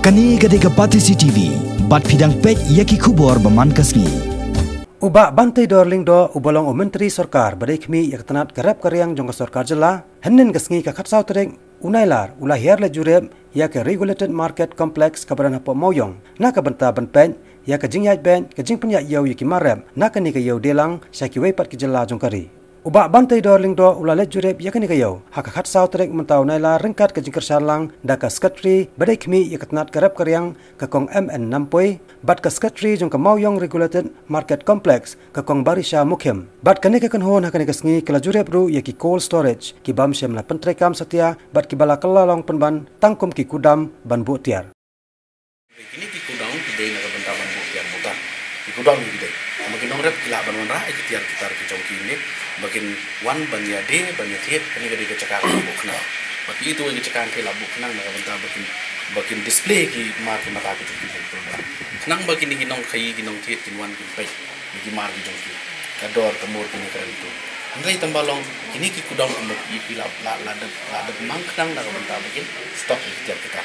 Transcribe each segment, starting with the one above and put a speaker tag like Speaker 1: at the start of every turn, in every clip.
Speaker 1: Kani gade ka Pati CCTV, bat pidang pek yaki kubor baman kasni.
Speaker 2: Uba bantai dorling do ubalong Menteri Sarkar badekmi yak tanat karap karyang jong sarkar jela hennen kasngi ka khatsau tereng unailar ulahir le jurem yak regulated market complex kabaran hapo moyong na ka banta ban pen yak jingyai ben ka jingpnya yau yaki marem na ka ni ka yau delang syaki wepat ki jela jong kari. Uba bantai dorling do ulale jurep yakani kayo haka khatsau tereng mentau naila rengkat ka jingkar salang daka skatri badekmi yak tanat karap karyang ka kong MN nampoi bat ka skatri jong ka moyong regulated market complex ka kong barisha mukhim bat kane ka kanhon hakane ka sngi kala jurep ru yaki cold storage ki bam shem la pentrekam satya bat ki bala kalalong penban tangkum ki kudam ban bu tiar
Speaker 3: ini ki kudam ki dei na ka banta ban bu tiar buta ki kudam ki dei makin nongrep kila ban wan ra ki tiar kitar ki chong ki ni makin wan ban ya de ban ya thiet kani ka de ka chakar bu khna baki itu ki chakar ke la bu khna na ka banta bakin display ki mar ki mata ki ki nang bagi ni nong khai ki nong thiet ki wan ki pai ki mar ki jong ki ka dor ka mor ki ni kran tu angai tambalong ini ki kudam ko ki la de mang khang na ka banta bakin stop ki tiar kita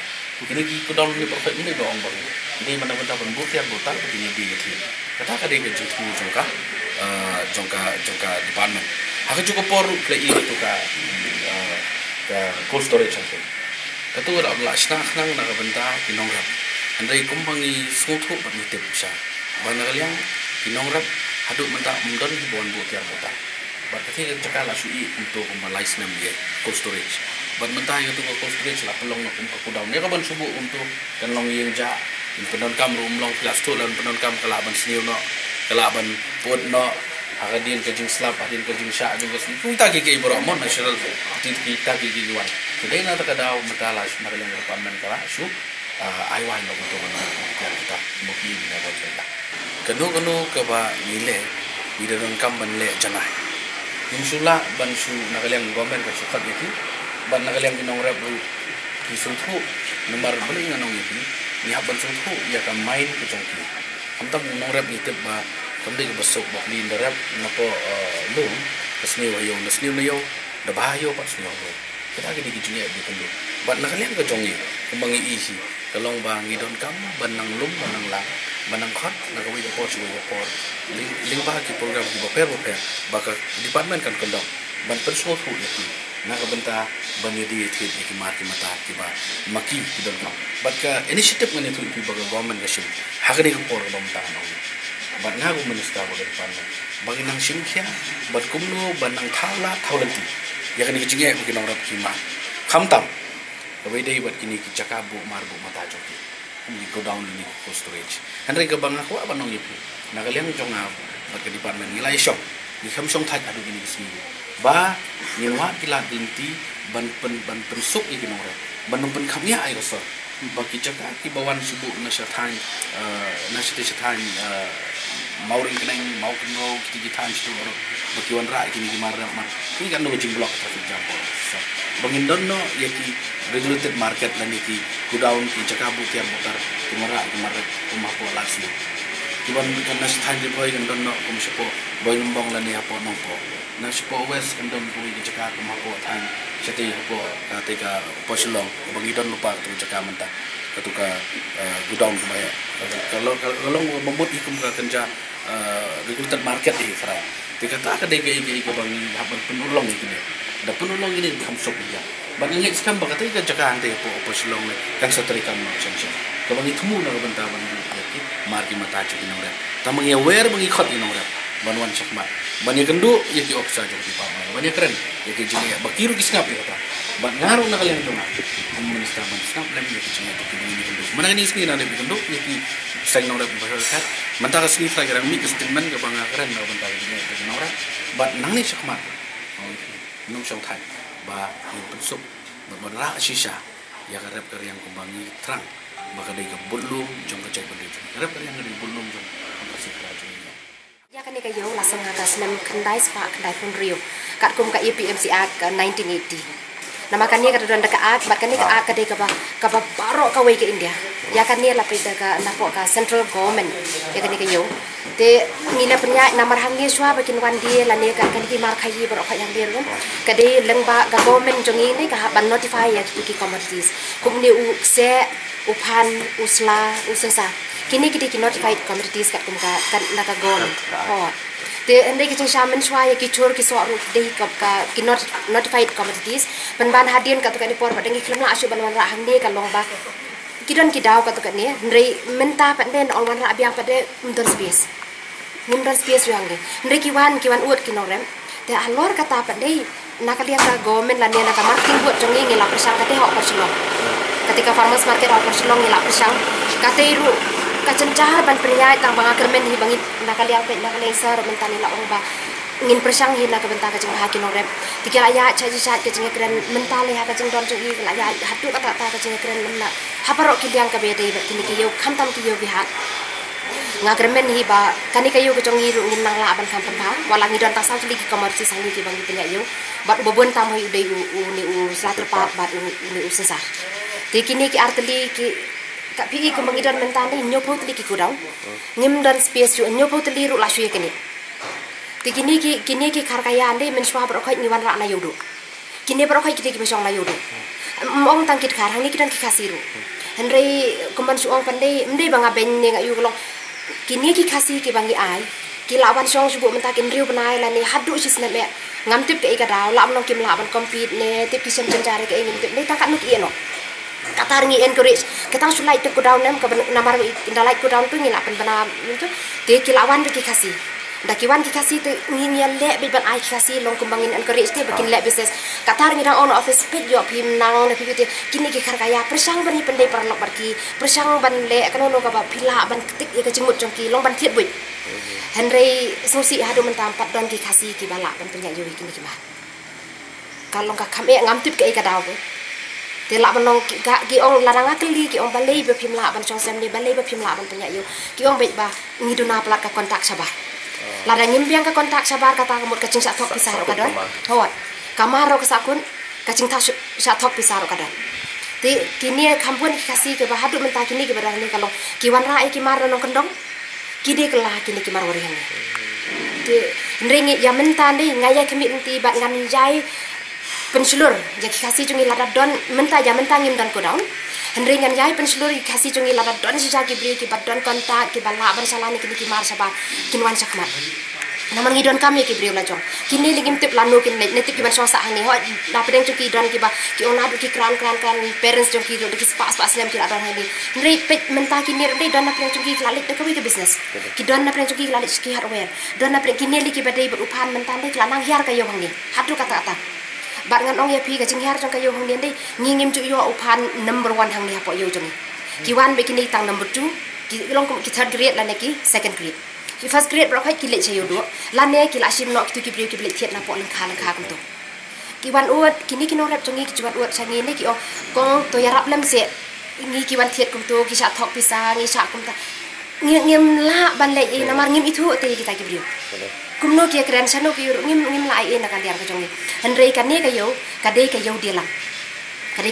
Speaker 3: ini ki kudam ni perfect ni do ong bagi ini mana banta ban bu tiar buta ki ni di ki kata ka de ki jongka department haka cukup por play itu ka cold storage ase katu ra bla sna nang na benta kinongrap andai kumbangi suthu ban tip sa bana kaliang kinongrap hadu menta mundon hibon bu tiar bota bat kati cakala sui untuk kumalais nam ye cold storage bat menta itu cold storage la pelong no kum ku daun ne ka ban subu untuk kan long yeng ja penon kam rum long kelas tu dan penon kam kalaban sniu no kalaban pot no akadin ke jing slap adin ke jing sha jing ke kita ke ibro mon national kita ke giwan today na ta daw matala marileng department kala su aiwan no untuk kita muki na bolta kanu ke ba nile bidang kam ban le janai insula ban su nakaleng government ka sukat yaki ban nakaleng binong rebu kisuthu nomor beli nganong yaki ni haban suthu ya ka main ke jongki amtam nong rep ni teba kamdi besok bak di ndarap napo lum kesni wayo nesni nayo da bahayo pas nyo kita ke di junya di kendu bat nakalian ke jongi kumbangi isi kalong bang idon kam banang lum banang lang banang khot nakawi da pot suwi da pot ling ba ki program ki boper baka department kan kondong ban perso fu yaki nakabenta banyedi thit ki marki mata ki ba maki idon kam bat ka initiative ngani thu ki baga government ga shim hagani ko por bam ta no bat ngagu minister baga department bagi nang simkhya bat kumno banang thala thaulanti yakani ki jinge ki nong rap ki ma khamtam kabai dei bat kini ki chakabu marbu mata joki ni go down ni cold storage andre ka bang aku apa nong yipi nakaliang jonga bat ke department ni lai shop ni kham song thak adu kini kisni ba nyelwa kila dinti ban suk iki nong rap ban pen khamya ai so baki chaka ki bawan subu na shathan mauring keneng mau kenro kiti tan situ baki wan ra kini ki mar ni kan no jing block ta jampo bangin donno yaki regulated market lani ki kudaun ki chakabu tiar botar kumara umah po lasni kiban kan nas than di boy kan donno kum sipo boy numbong lani apo nongpo na sipo west kan don pui ki chaka kumah po than seti po katika posilong bangi don lupa tu chaka menta ketuka gudaun kumaya kalau membuat ikum ka kenja regulated market di fra dikata ka de ge bang haban penulong iki da penulong ini kamsok dia bang ngek skam ba kata ka jaka ante po silong kan satri kam chenchen ka bang itmu na banta bang ki marki mata chu kinore tamang ya wer bang ikhot inore banwan chakmat bani kendu yaki opsa jo di pa bani keren yaki jini bakiru kisngap ya ta ban ngaru na kalian tu minister ban snap lem yaki jini to kini kendu mana ni sini na de kendu yaki sai nore bahasa mentara sini fra garang mi statement ka bang keren na banta jini nore ban nang ni chakmat nung song thai ba yung pensuk beberapa sisa ya karep yang kumbangi terang maka dari kebulung jong kecai berdiri karep yang dari bulung jong kasih kerajaan
Speaker 4: ya kan ni kayo lasang atas nem kendai spa kendai pun rio kat kum ka EPMC Act 1980 nama kan ni kada danda ka Act kan ni ka Act kadai ka ba baro ka way ke India ya kan ni la pe ka napo ka central government ya kan ni kayo te ngila penya namar hangi swa bakin wan dia la ne ka kan ki mar khayi baro khayang dia rum kadai lengba ka government jongi ni ka ban notify ya ki commodities kum ni u se upan usla usasa kini kita notified communities kat kumka kan nakagon oh te ande ki shaman shwa ya ki chor ki so ru dei ka ki notified communities ban hadian ka to ka ni por padangi klemla asu ban ra hang ne ka long ba kidan ki daw ka to ka ni ndrei menta pa den on wan ra biang pa de mundar space yang de ndrei ki wan ut ki norem te alor kata pa dei nakalian ka government la ne na ka marketing buat jongi ngila persang ka te hok perselong ketika farmers market hok perselong ngila persang ka te ru kacencar ban pria tang bang akermen hi bangit nakaliang pe nakaliang sar mentani la ong ba ngin persang hi nak benta ka jeng hakin orep tikira ya chaji chat ka jeng kren mentale ha ka jeng don jeng hi la ya hatu ka ta ka jeng kren menna haparok ki biang ka be dei kini ki yo khantam ki yo bihat ngakermen hi ba kani ka yo ka jeng hi ru ngin nang la ban kam pha wala ngi don ta sang li ki komersi sang li ki bangi penya yo bat bobon tam hi dei u slaterpa bat u sesar tikini ki arteli ki Kak pi ko mangidon mentani nyopo tli ki kudau ngim dan space yu nyopo tli ru la shuye kini kini ki kharkaya ande men shwa bro khai niwan ra na yodo kini bro khai kiti ki besong na yodo mong tangkit khar hang ni kidan ki khasiru henrei kuman suong pandai mdei banga ben ne ngayu long kini ki khasi ki bangi ai ki lawan song subu menta kin riu banai la ni hadu sis na me ngam tip ke ka daw lam long kim la ban compete ne tip ki sem jare ke ngim tip ne takat nuk ieno kata ngi encourage kita sulai tu down nem ke namar indalai ku down tu ngila pen bana tu te kilawan tu ki kasi dakiwan ki kasi tu ngi le bi ban ai kasi long kumbangin encourage te bikin le business kata ngi dang on office pit yo pim nang ne pi kini ki kharkaya persang bani pendai parlok barki persang ban le kanono ka ba pila ban ketik ya kecimut jongki long ban thiet bui henrei sosi hadu mentam pat don ki kasi ki bala ban penya yo kini ki ba kalong ka khame ngam tip ke ka daw te la banong ki ong larang akli ki ong balei be phim la ban chong sem ni balei be phim la ban penya yo ki ong be ba ngiduna plat ka kontak sabar la da ngimbiang ka kontak sabar kata kamut kacing sak thok pisar ka don thot kamaro ka sakun kacing ta sak thok pisar ka don te kini kampun ki kasi ke ba hadu menta kini ke barang ni kalong ki wan ra ki mar nong kendong ki de kala kini ki mar wari han te ndrengi ya menta ni ngaya kemi nti bat ngan jai pensulur jadi kasih jungi ladat don menta ya menta ngim dan kodong hendringan jai pensulur kasih jungi ladat don si jagi beri ki badon kontak ki bala bersalani kini ki mar sabah kinwan sakmat naman ngidon kami ki beri lajong kini ligim tip lanu kin netip ki ban sosa hani ho dapedeng cuki don ki ba ki onadu ki kran parents jong ki do ki spa slam ki adon hani ndrei pet menta kini ndrei don napedeng cuki lalik de ki business ki don napedeng cuki lalik ki hardware don napedeng kini li ki badai berupan menta ndai lanang hiar kayo hangi hadu kata bat ngan ong ya pi ka jinghar jong kayo hong dei ngingim ju yo upan number 1 hang ni hapo yo jong ki wan be kini tang number 2 ki long ki third grade la ne ki second grade ki first grade bro khai ki le che yo do la ne ki la sim no ki ki ble thiet na po lang kha kum to ki wan ut kini ki no rap jong ki wan ut changi ne ki o kong to ya rap lem se ngi ki wan thiet kum to ki sa thok pisa ngi sa kum ta ngim la ban le e namar ngim itu te ki ta ki brio kumno kia keren sano ki ngim lai e na kalian ka jongi henrei kan ne kayo kade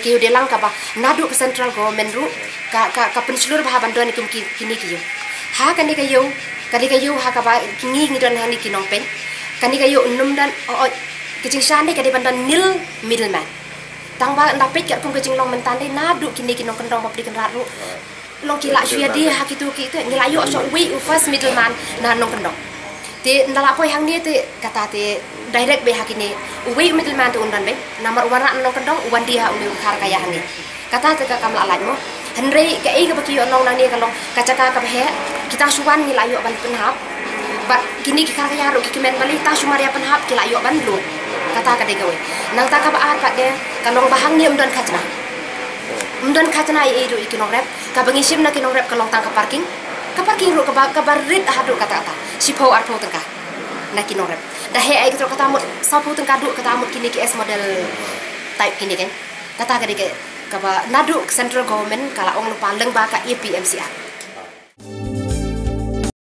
Speaker 4: kayo delang ka ba nadu ka central government ru ka pensulur bah bandon kini kiyo ha kan ne kayo kade kayo ha ka ba ngi don hani kinong pen kan ne kayo num dan o kicing shan ne kade bandan nil middleman tang ba ndapet ka kum kicing long mentan de nadu kini kinong kendong mapri kan ru long kila syia dia ha kitu ki tu ngilayo so we first middleman na nong kendong te ndala poi hang ni te kata te direct be hakini uwe middleman tu undan be namar warna nong kendong uwan dia undu khar kaya hang ni kata te ka kam la mo henrei ka e ka baki nong nang ni kalong kacaka ka he kita suwan ni layo ban penhap ba kini ki khar kaya ro ki men bali ta sumaria penhap ki layo ban lu kata ka de gawe nang ta ka ba at pa de kalong bahang ni undan khachna e ro ikinong rep ka bangi sim na kinong rep kalong tang ka parking ro ka barit hadu kata sipo arpo tengka naki norep dah he ai ketro kata mut sapu tengka du kata mut kini ki S model type kini kan kata ka nadu central government kala ong lupa leng ba ka EPMCR